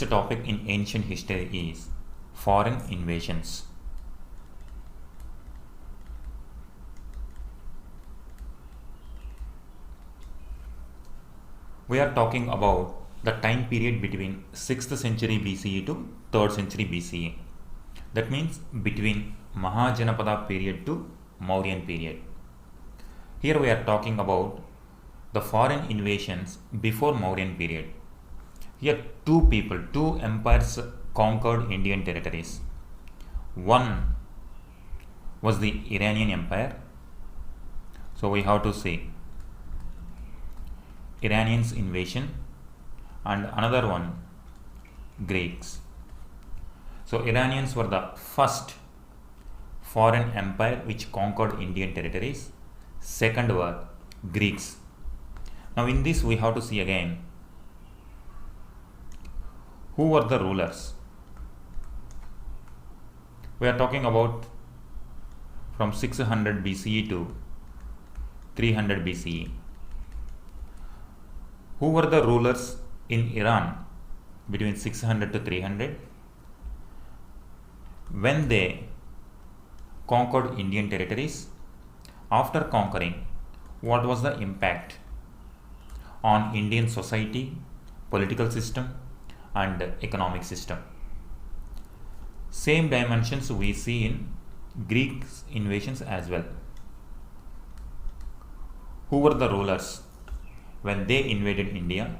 topic in ancient history is foreign invasions. We are talking about the time period between 6th century BCE to 3rd century BCE. That means between Mahajanapada period to Mauryan period. Here we are talking about the foreign invasions before Mauryan period. Here two empires conquered Indian territories. One was the Iranian Empire. So we have to say Iranians invasion, and another one Greeks. So Iranians were the first foreign empire which conquered Indian territories. Second were Greeks. Now in this we have to see again who were the rulers. We are talking about from 600 BCE to 300 BCE. Who were the rulers in Iran between 600 to 300? When they conquered Indian territories, after conquering, what was the impact on Indian society, political system and economic system? Same dimensions we see in Greek invasions as well. Who were the rulers when they invaded India,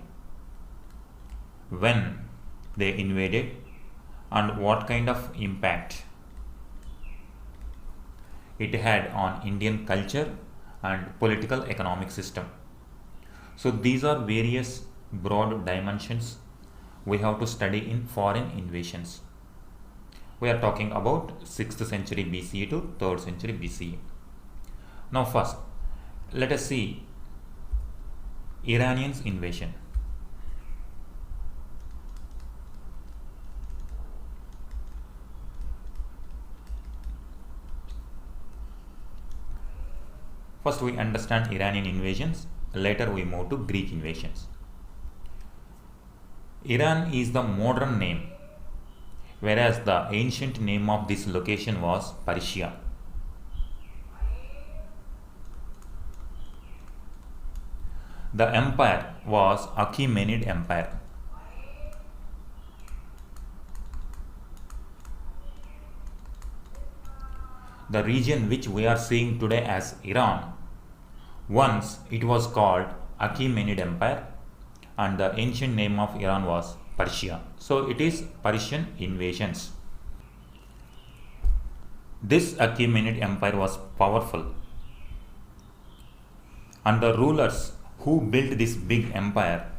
when they invaded, and what kind of impact it had on Indian culture and political economic system? So these are various broad dimensions we have to study in foreign invasions. We are talking about 6th century BCE to 3rd century BCE. Now first, let us see Iranians invasion. First we understand Iranian invasions, later we move to Greek invasions. Iran is the modern name, whereas the ancient name of this location was Persia. The empire was Achaemenid Empire. The region which we are seeing today as Iran, once it was called Achaemenid Empire and the ancient name of Iran was Persia. So it is Persian invasions. This Achaemenid Empire was powerful, and the rulers who built this big empire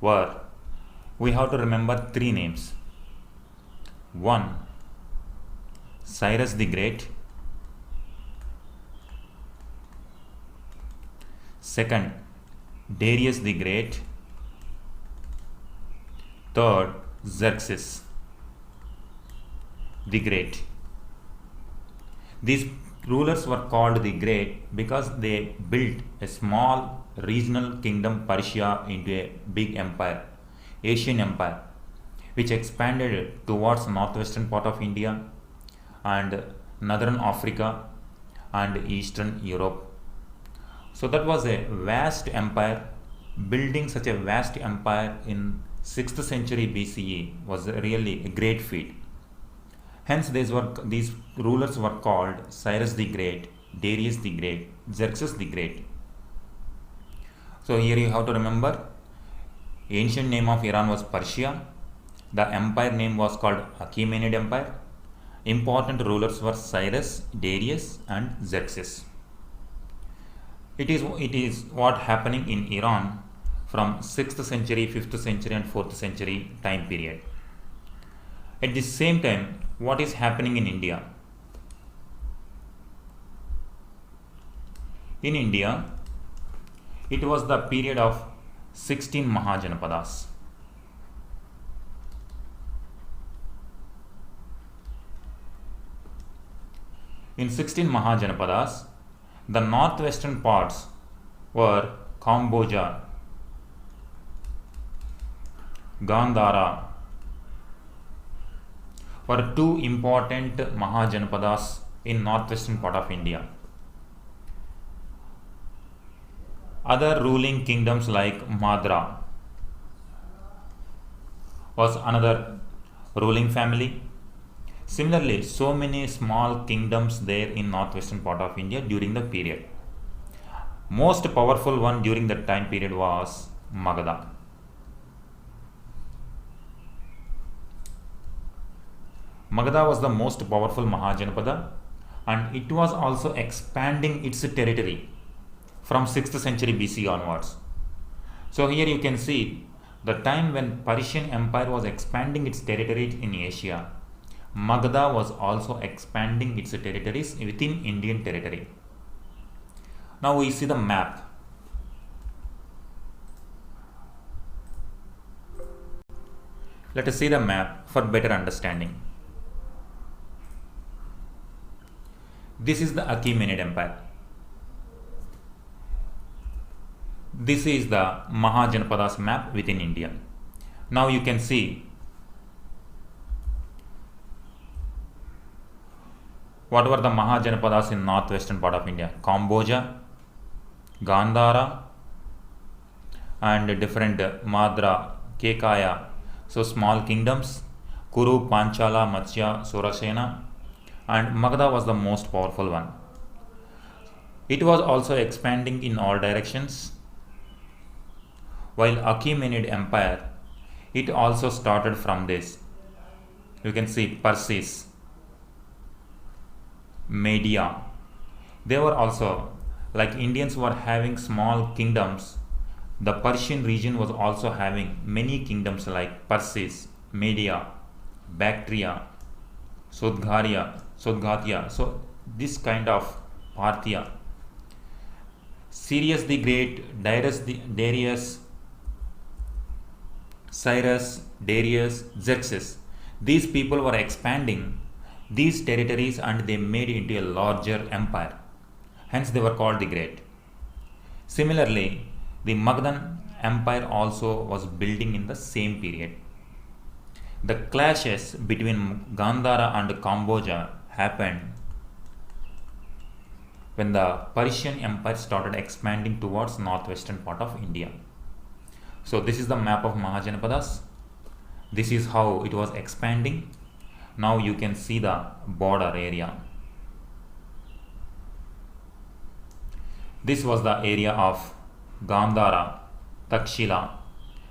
were, we have to remember three names. One, Cyrus the Great. Second, Darius the Great. Third, Xerxes the Great. These rulers were called the Great because they built a small regional kingdom Persia into a big empire, Asian empire, which expanded towards northwestern part of India and northern Africa and eastern Europe. So that was a vast empire. Building such a vast empire in 6th century BCE was really a great feat. Hence these rulers were called Cyrus the Great, Darius the Great, Xerxes the Great. So here you have to remember, ancient name of Iran was Persia. The empire name was called Achaemenid Empire. Important rulers were Cyrus, Darius and Xerxes. It is what happening in Iran from 6th century, 5th century and 4th century time period. At the same time, what is happening in India? In India, it was the period of 16 Mahajanapadas. In 16 Mahajanapadas, the northwestern parts were Kamboja, Gandhara, were two important Mahajanapadas in northwestern part of India. Other ruling kingdoms like Madra was another ruling family. Similarly, so many small kingdoms there in northwestern part of India during the period. Most powerful one during that time period was Magadha. Magadha was the most powerful Mahajanapada, and it was also expanding its territory from 6th century BC onwards. So here you can see the time when Persian Empire was expanding its territories in Asia, Magadha was also expanding its territories within Indian territory. Now we see the map. Let us see the map for better understanding. This is the Achaemenid Empire. This is the Mahajanapadas map within India. Now you can see what were the Mahajanapadas in northwestern part of India: Kamboja, Gandhara, and different Madra, Kekaya, so small kingdoms, Kuru, Panchala, Matsya, Surasena, and Magadha was the most powerful one. It was also expanding in all directions. While Achaemenid Empire, it also started from this. You can see Persis, Media. They were also, like Indians were having small kingdoms, the Persian region was also having many kingdoms like Persis, Media, Bactria, Sodghatia. So this kind of Parthia. Cyrus the Great, Darius, Cyrus, Darius, Xerxes. These people were expanding these territories and they made it into a larger empire. Hence they were called the Great. Similarly, the Magadhan Empire also was building in the same period. The clashes between Gandhara and Cambodia happened when the Persian Empire started expanding towards northwestern part of India. So this is the map of Mahajanapadas. This is how it was expanding. Now you can see the border area. This was the area of Gandhara, Takshila.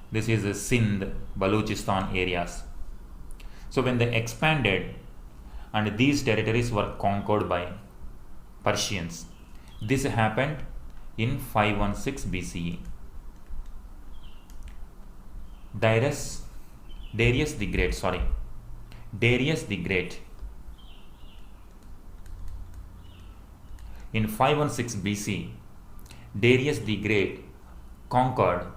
This is the Sindh, Baluchistan areas. So when they expanded and these territories were conquered by Persians, this happened in 516 BCE. Darius the Great in 516 BC, Darius the Great conquered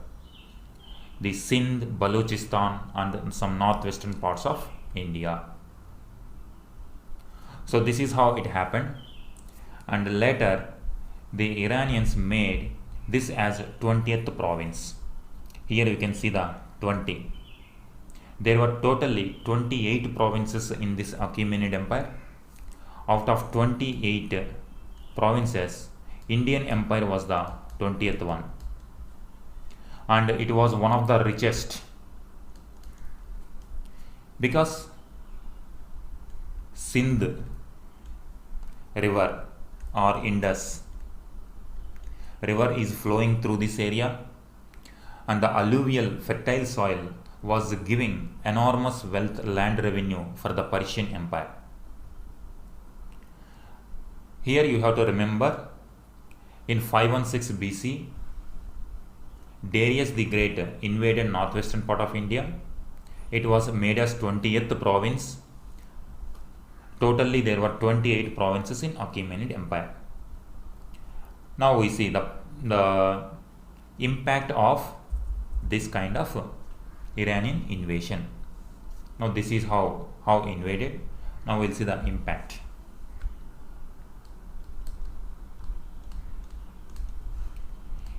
the Sindh, Baluchistan and some northwestern parts of India. So this is how it happened, and later the Iranians made this as 20th province. Here you can see the 20. There were totally 28 provinces in this Achaemenid Empire. Out of 28 provinces, Indian Empire was the 20th one, and it was one of the richest because Sindh river or Indus river is flowing through this area, and the alluvial fertile soil was giving enormous wealth land revenue for the Persian Empire. Here you have to remember, in 516 BC, Darius the Great invaded northwestern part of India. It was made as 20th province. Totally there were 28 provinces in Achaemenid Empire. Now we see the impact of this kind of Iranian invasion. Now this is how invaded. Now we'll see the impact.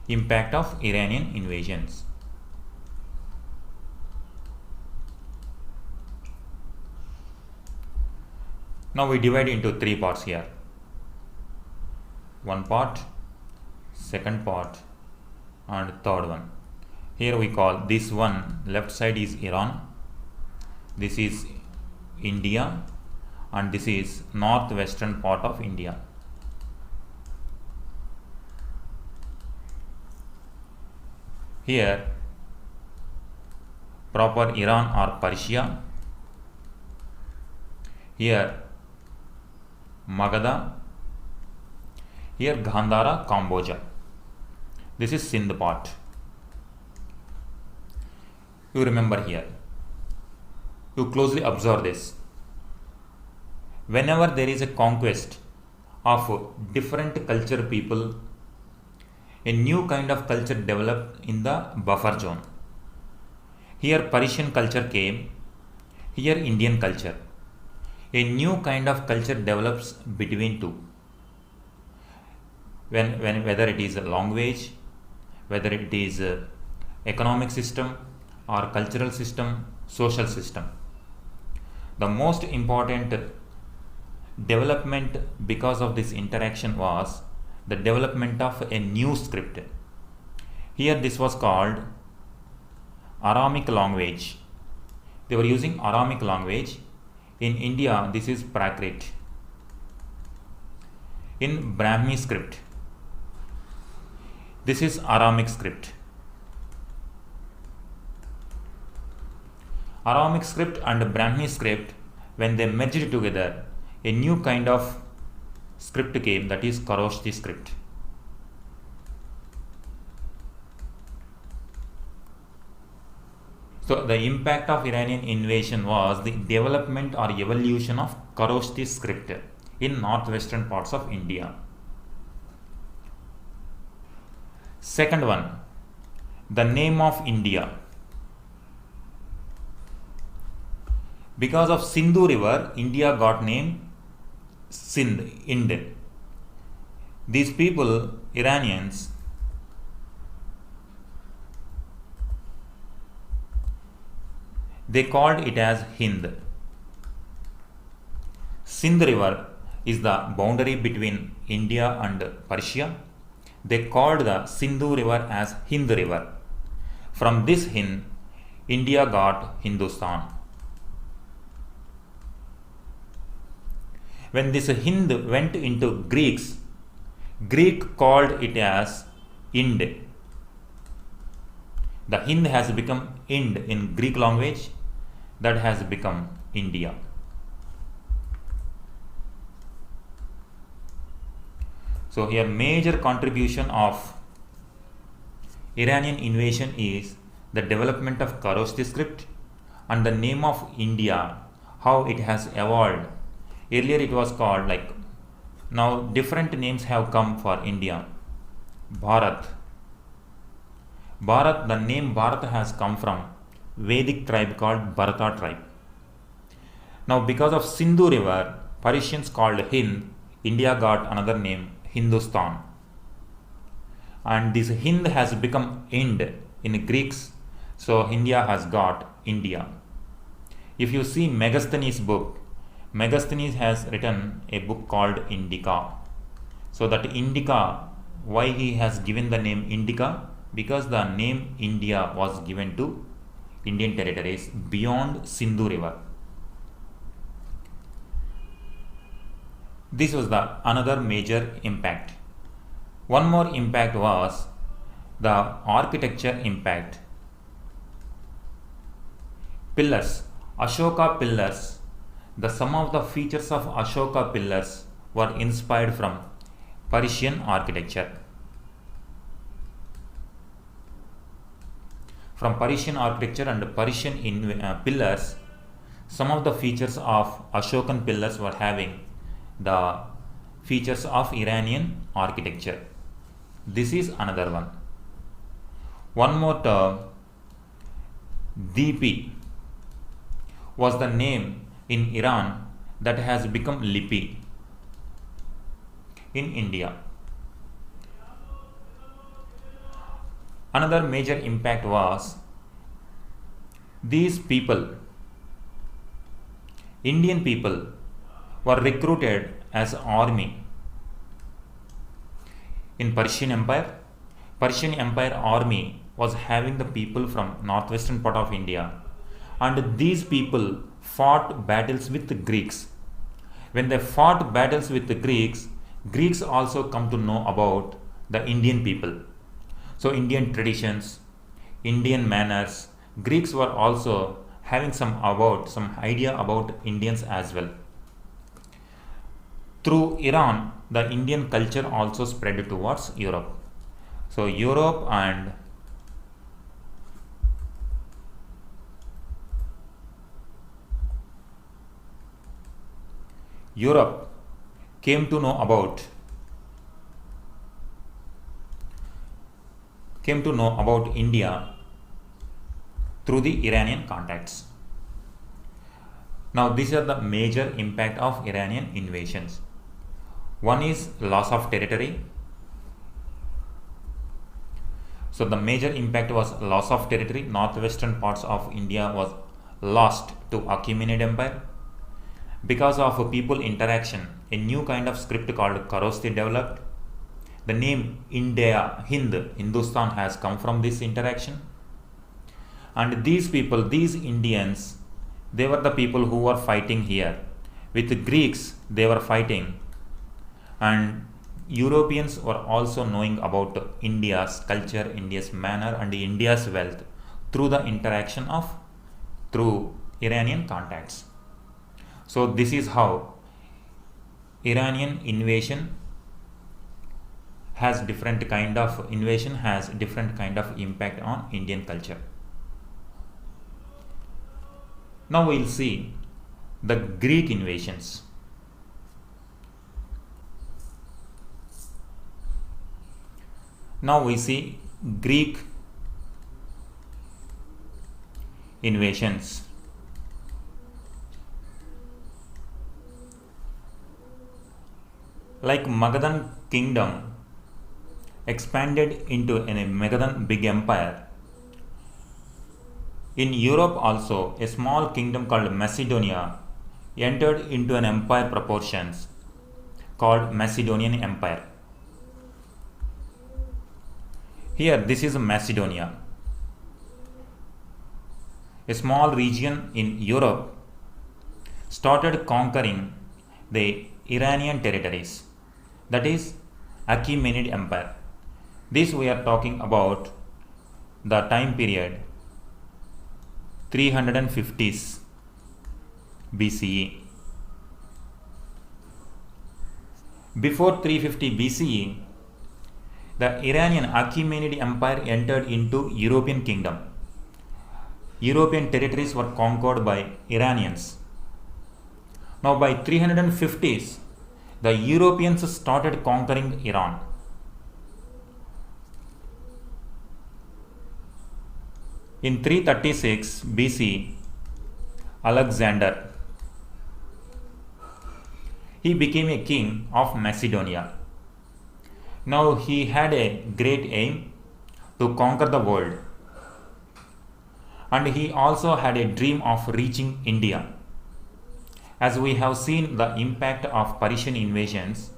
Impact of Iranian invasions. Now we divide into three parts here. One part, second part, and third one. Here we call this one left side is Iran, this is India, and this is northwestern part of India. Here proper Iran or Persia, here Magadha, here Gandhara, Cambodia. This is Sindh part. You remember here, you closely observe this. Whenever there is a conquest of different culture people, a new kind of culture developed in the buffer zone. Here Persian culture came, here Indian culture. A new kind of culture develops between two. Whether it is a language, whether it is a economic system or cultural system, social system. The most important development because of this interaction was the development of a new script. Here this was called Aramic language. They were using Aramic language. In India this is Prakrit. In Brahmi script, this is Aramic script. Aramic script and Brahmi script, when they merged together, a new kind of script came, that is Kharoshthi script. So the impact of Iranian invasion was the development or evolution of Kharoshthi script in northwestern parts of India. Second one, the name of India. Because of Sindhu river, India got name Sindh, Ind. These people, Iranians, they called it as Hind. Sindh river is the boundary between India and Persia. They called the Sindhu river as Hind river. From this Hind, India got Hindustan. When this Hind went into Greeks, Greek called it as Ind. The Hind has become Ind in Greek language, that has become India. So here major contribution of Iranian invasion is the development of Kharoshthi script and the name of India, how it has evolved. Earlier it was called like, now different names have come for India. Bharat. Bharat, the name Bharat has come from Vedic tribe called Bharata tribe. Now because of Sindhu river, Persians called Hind, India got another name Hindustan. And this Hind has become Ind in Greeks, so India has got India. If you see Megasthenes' book, Megasthenes has written a book called Indica. So that Indica, why he has given the name Indica? Because the name India was given to Indian territories beyond Sindhu river. This was the another major impact. One more impact was the architecture impact. Pillars, Ashoka pillars. The sum of the features of Ashoka pillars were inspired from Persian architecture. From Persian architecture and Persian pillars, some of the features of Ashokan pillars were having the features of Iranian architecture. This is another one. One more term, Deepi, was the name in Iran that has become Lipi in India. Another major impact was these people, Indian people, were recruited as army. In Persian Empire army was having the people from northwestern part of India, and these people fought battles with the Greeks. When they fought battles with the Greeks, Greeks also come to know about the Indian people. So Indian traditions, Indian manners, Greeks were also having some idea about Indians as well. Through Iran, the Indian culture also spread towards Europe. So Europe came to know about India through the Iranian contacts. Now these are the major impact of Iranian invasions. One is loss of territory. So the major impact was loss of territory. Northwestern parts of India was lost to Achaemenid Empire. Because of people interaction, a new kind of script called Kharosthi developed. The name India, Hindustan has come from this interaction. And these people, these Indians, they were the people who were fighting here. With the Greeks, they were fighting. And Europeans were also knowing about India's culture, India's manner, and India's wealth through the interaction through Iranian contacts. So this is how Iranian invasion has different kind of impact on Indian culture. Now we'll see the Greek invasions. Now we see Greek invasions. Like Magadhan kingdom expanded into a Magadhan big empire. In Europe also, a small kingdom called Macedonia entered into an empire proportions called Macedonian Empire. Here, this is Macedonia. A small region in Europe started conquering the Iranian territories, that is Achaemenid Empire. This we are talking about the time period 350s BCE. Before 350 BCE, the Iranian Achaemenid Empire entered into European kingdom. European territories were conquered by Iranians. Now by 350s, the Europeans started conquering Iran. In 336 BC, Alexander, he became a king of Macedonia. Now he had a great aim to conquer the world, and he also had a dream of reaching India. As we have seen the impact of Persian invasions,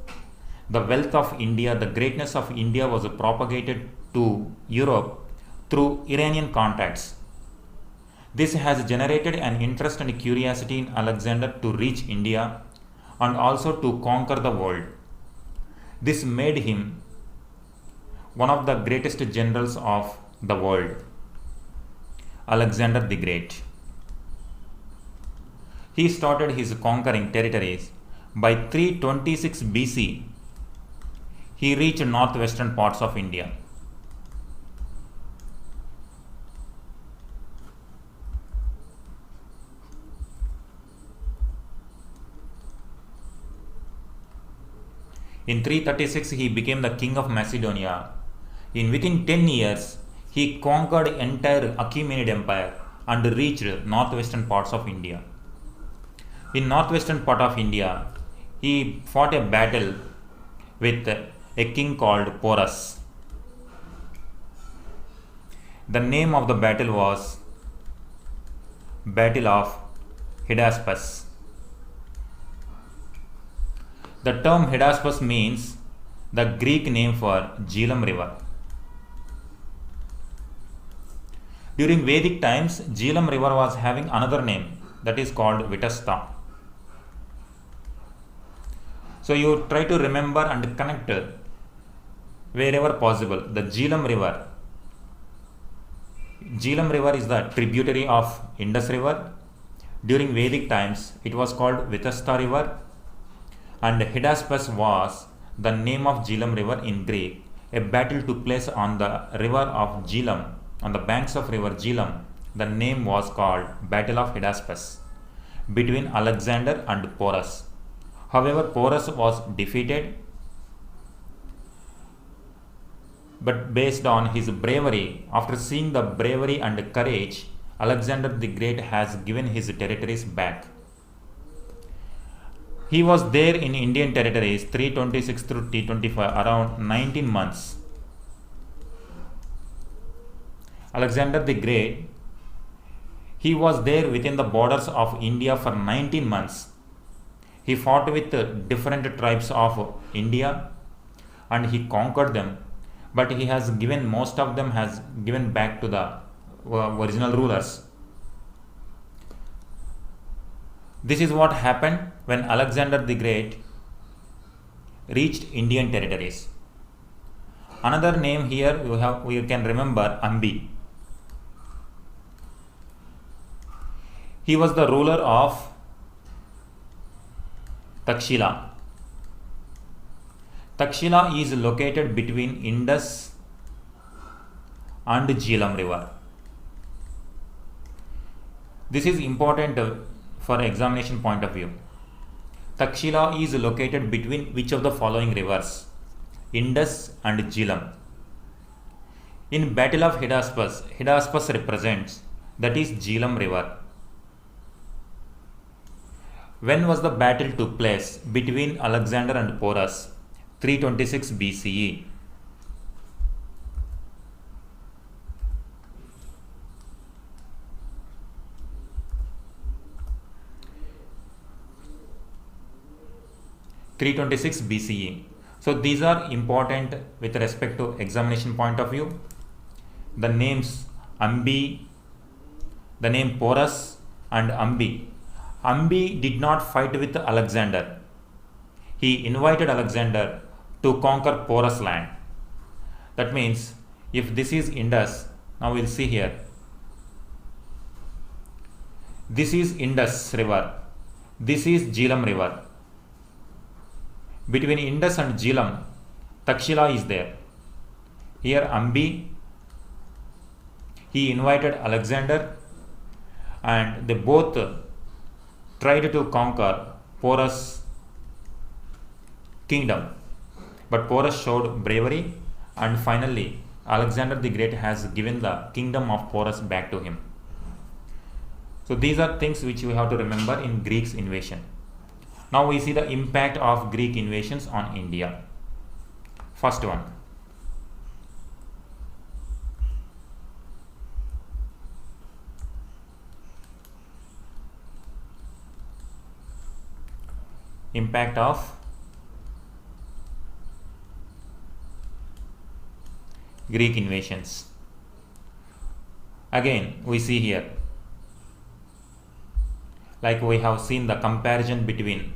the wealth of India, the greatness of India was propagated to Europe through Iranian contacts. This has generated an interest and curiosity in Alexander to reach India and also to conquer the world. This made him one of the greatest generals of the world, Alexander the Great. He started his conquering territories. By 326 BC, he reached northwestern parts of India. In 336, he became the king of Macedonia. Within 10 years, he conquered entire Achaemenid Empire and reached northwestern parts of India. In northwestern part of India, he fought a battle with a king called Porus. The name of the battle was Battle of Hydaspes. The term Hydaspes means the Greek name for Jhelum river. During Vedic times, Jhelum river was having another name, that is called Vitasta. So you try to remember and connect wherever possible. The Jhelum river. Jhelum river is the tributary of Indus river. During Vedic times, it was called Vitasta river, and Hydaspes was the name of Jhelum river in Greek. A battle took place on the river of Jhelum, on the banks of river Jhelum. The name was called Battle of Hydaspes between Alexander and Porus. However, Porus was defeated, but based on his bravery, after seeing the bravery and courage, Alexander the Great has given his territories back. He was there in Indian territories 326 through 325, around 19 months. Alexander the Great, he was there within the borders of India for 19 months. He fought with different tribes of India and he conquered them, but he has given, most of them has given back to the original rulers. This is what happened when Alexander the Great reached Indian territories. Another name here we can remember, Ambi. He was the ruler of Takshila. Takshila is located between Indus and Jhelum river. This is important for examination point of view. Takshila is located between which of the following rivers? Indus and Jhelum. In Battle of Hydaspes, Hydaspes represents, that is Jhelum river. When was the battle took place between Alexander and Porus? 326 BCE. BCE. So these are important with respect to examination point of view. The names Ambi, the name Porus and Ambi. Ambi did not fight with Alexander. He invited Alexander to conquer Porus land. That means if this is Indus, now we'll see here. This is Indus river. This is Jhelum river. Between Indus and Jhelum, Takshila is there. Here Ambi, he invited Alexander and they both tried to conquer Porus kingdom. But Porus showed bravery and finally Alexander the Great has given the kingdom of Porus back to him. So these are things which we have to remember in Greeks invasion. Now we see the impact of Greek invasions on India. First one. Impact of Greek invasions. Again, we see here, like we have seen the comparison between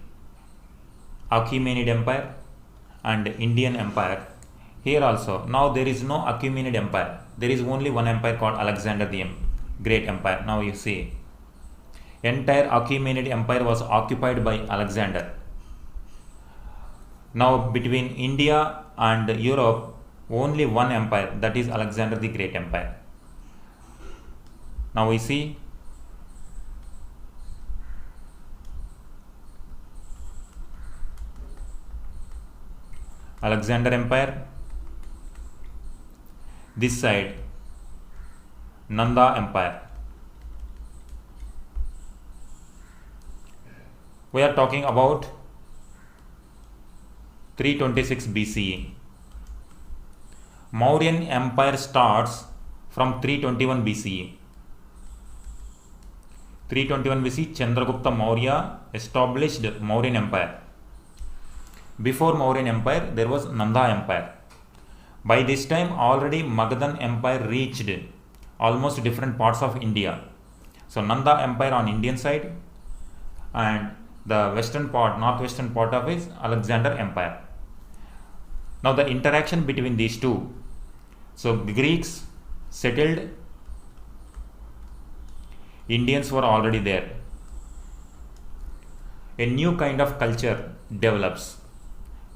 Achaemenid Empire and Indian Empire. Here also, now there is no Achaemenid Empire. There is only one empire called Alexander the Great Empire. Now you see, entire Achaemenid Empire was occupied by Alexander. Now between India and Europe, only one empire, that is Alexander the Great Empire. Now we see Alexander Empire, this side Nanda Empire. We are talking about 326 BCE. Mauryan Empire starts from 321 BCE. 321 BC, Chandragupta Maurya established Mauryan Empire. Before Mauryan Empire, there was Nanda Empire. By this time, already Magadhan Empire reached almost different parts of India. So Nanda Empire on Indian side, and the western part, northwestern part of is Alexander Empire. Now the interaction between these two. So Greeks settled, Indians were already there. A new kind of culture develops,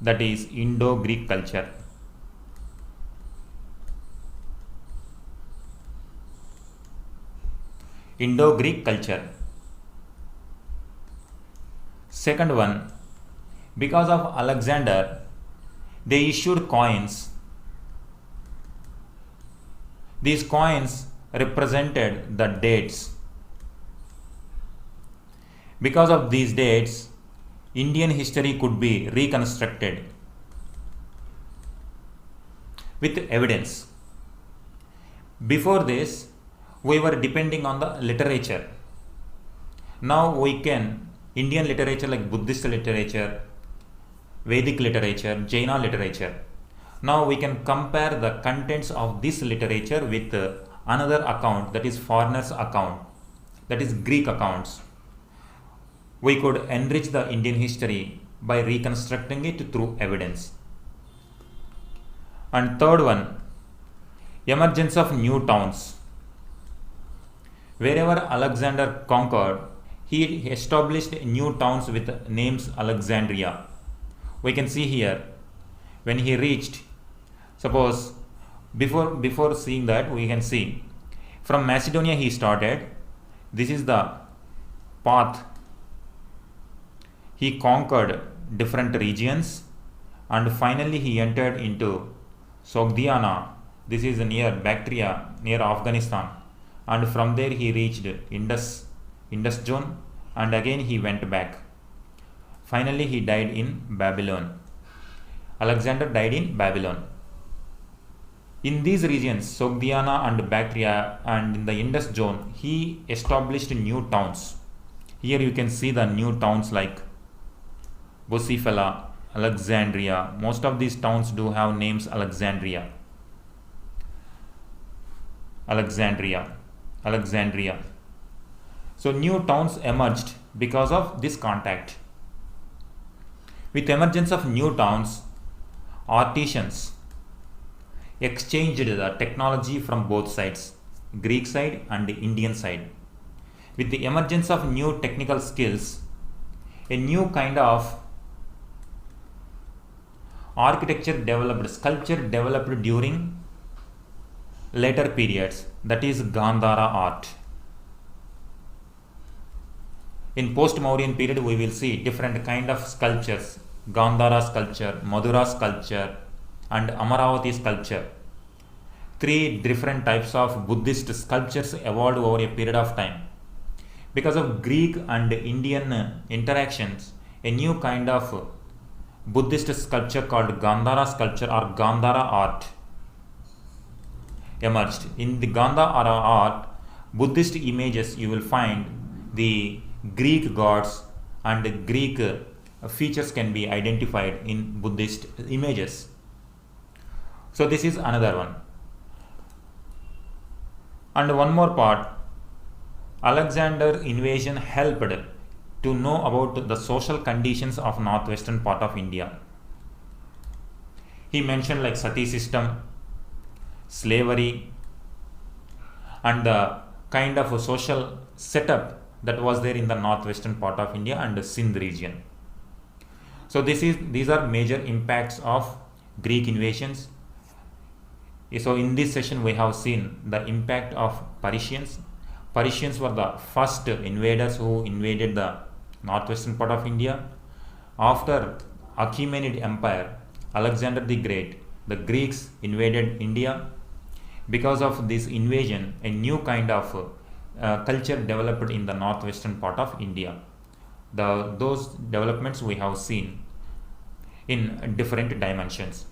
that is Indo-Greek culture. Indo-Greek culture. Second one, because of Alexander, they issued coins. These coins represented the dates. Because of these dates, Indian history could be reconstructed with evidence. Before this, we were depending on the literature. Now we can, Indian literature like Buddhist literature, Vedic literature, Jaina literature. Now we can compare the contents of this literature with another account, that is foreigners' account, that is Greek accounts. We could enrich the Indian history by reconstructing it through evidence. And third one, emergence of new towns. Wherever Alexander conquered, he established new towns with names Alexandria. We can see here, when he reached, suppose before seeing that, we can see from Macedonia he started. This is the path. He conquered different regions and finally he entered into Sogdiana. This is near Bactria, near Afghanistan, and from there he reached Indus zone, and again he went back. Finally he died in Babylon. Alexander died in Babylon. In these regions, Sogdiana and Bactria and in the Indus zone, he established new towns. Here you can see the new towns like Bucephala, Alexandria. Most of these towns do have names Alexandria. So new towns emerged because of this contact. With emergence of new towns, artisans exchanged the technology from both sides, Greek side and Indian side. With the emergence of new technical skills, a new kind of architecture developed, sculpture developed during later periods, that is Gandhara art. In post-Mauryan period, we will see different kind of sculptures, Gandhara sculpture, Madura sculpture and Amaravati sculpture. Three different types of Buddhist sculptures evolved over a period of time. Because of Greek and Indian interactions, a new kind of Buddhist sculpture called Gandhara sculpture or Gandhara art emerged. In the Gandhara art, Buddhist images, you will find the Greek gods and Greek features can be identified in Buddhist images. So this is another one. And one more part, Alexander invasion helped to know about the social conditions of northwestern part of India. He mentioned like sati system, slavery, and the kind of a social setup that was there in the northwestern part of India and the Sindh region. So these are major impacts of Greek invasions. So in this session we have seen the impact of Parisians. Parisians were the first invaders who invaded the northwestern part of India. After Achaemenid Empire, Alexander the Great, the Greeks invaded India. Because of this invasion, a new kind of culture developed in the northwestern part of India. Those developments we have seen in different dimensions.